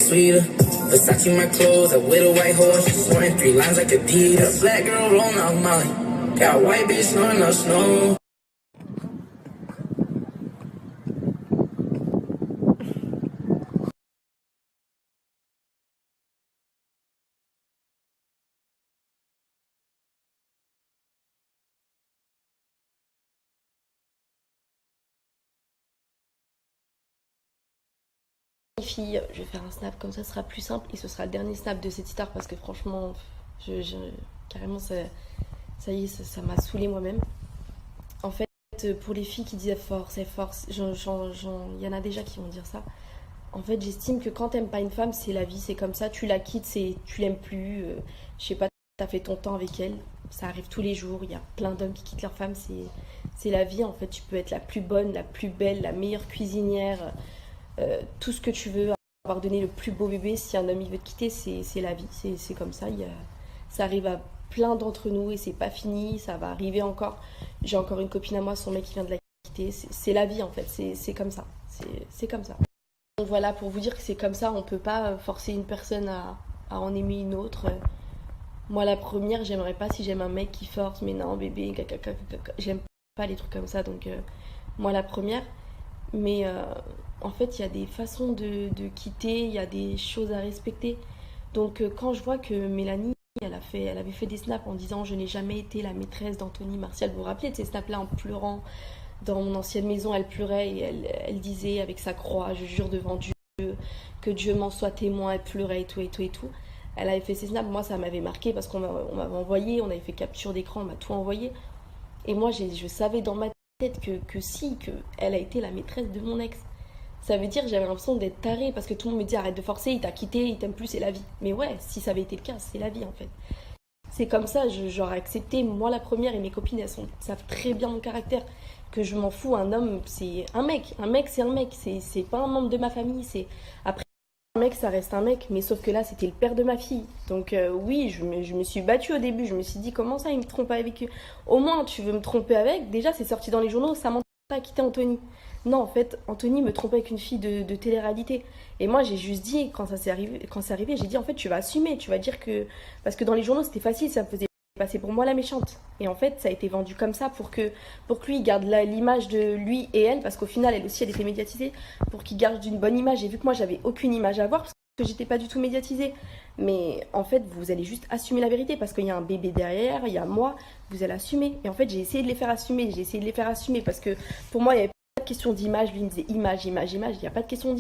sweeter. Versace my clothes, I'm with a white horse. She swearing 3 lines like a Adidas. Black girl rolling off Molly. Got a white bitch snoring up snow. Les filles, je vais faire un snap comme ça, ce sera plus simple et ce sera le dernier snap de cette histoire parce que franchement, carrément, ça y est, ça m'a saoulé moi-même. En fait, pour les filles qui disaient force, il y en a déjà qui vont dire ça. En fait, j'estime que quand t'aimes pas une femme, c'est la vie, c'est comme ça, tu la quittes, tu l'aimes plus, je sais pas, t'as fait ton temps avec elle, ça arrive tous les jours, il y a plein d'hommes qui quittent leur femme, c'est la vie en fait, tu peux être la plus bonne, la plus belle, la meilleure cuisinière, tout ce que tu veux, avoir donné le plus beau bébé, si un homme il veut te quitter, c'est la vie, c'est comme ça, ça arrive à plein d'entre nous et c'est pas fini, ça va arriver encore. J'ai encore une copine à moi, son mec qui vient de la quitter, c'est la vie en fait, c'est comme ça, c'est comme ça. Donc voilà, pour vous dire que c'est comme ça, on peut pas forcer une personne à en aimer une autre. Moi la première, j'aimerais pas si j'aime un mec qui force, mais non bébé, j'aime pas les trucs comme ça, donc moi la première. Mais en fait, il y a des façons de quitter, il y a des choses à respecter. Donc quand je vois que Mélanie, elle avait fait des snaps en disant je n'ai jamais été la maîtresse d'Anthony Martial. Vous vous rappelez de ces snaps-là en pleurant dans mon ancienne maison, elle pleurait et elle disait avec sa croix, je jure devant Dieu, que Dieu m'en soit témoin, elle pleurait et tout et tout et tout. Elle avait fait ces snaps, moi ça m'avait marqué parce qu'on m'avait envoyé, on avait fait capture d'écran, on m'a tout envoyé. Et moi je savais dans ma tête que elle a été la maîtresse de mon ex. Ça veut dire que j'avais l'impression d'être tarée parce que tout le monde me dit arrête de forcer, il t'a quitté, il t'aime plus, c'est la vie. Mais ouais, si ça avait été le cas, c'est la vie en fait. C'est comme ça, j'aurais accepté, moi la première et mes copines, savent très bien mon caractère, que je m'en fous, un homme c'est un mec c'est un mec, c'est pas un membre de ma famille, après un mec ça reste un mec, mais sauf que là c'était le père de ma fille, donc oui je me suis battue au début, je me suis dit comment ça il me trompe avec eux, au moins tu veux me tromper avec, déjà c'est sorti dans les journaux, Samantha a quitté Anthony. Non en fait Anthony me trompait avec une fille de télé-réalité. Et moi, j'ai juste dit, quand c'est arrivé, j'ai dit, en fait, tu vas assumer, tu vas dire que... Parce que dans les journaux, c'était facile, ça me faisait passer pour moi la méchante. Et en fait, ça a été vendu comme ça pour que lui, il garde l'image de lui et elle, parce qu'au final, elle aussi, elle était médiatisée, pour qu'il garde une bonne image. Et vu que moi, j'avais aucune image à avoir, parce que j'étais pas du tout médiatisée. Mais en fait, vous allez juste assumer la vérité, parce qu'il y a un bébé derrière, il y a moi, vous allez assumer. Et en fait, j'ai essayé de les faire assumer, parce que pour moi, il n'y avait pas de question d'image. Lui, il me disait image, il n'y a pas de question d'image.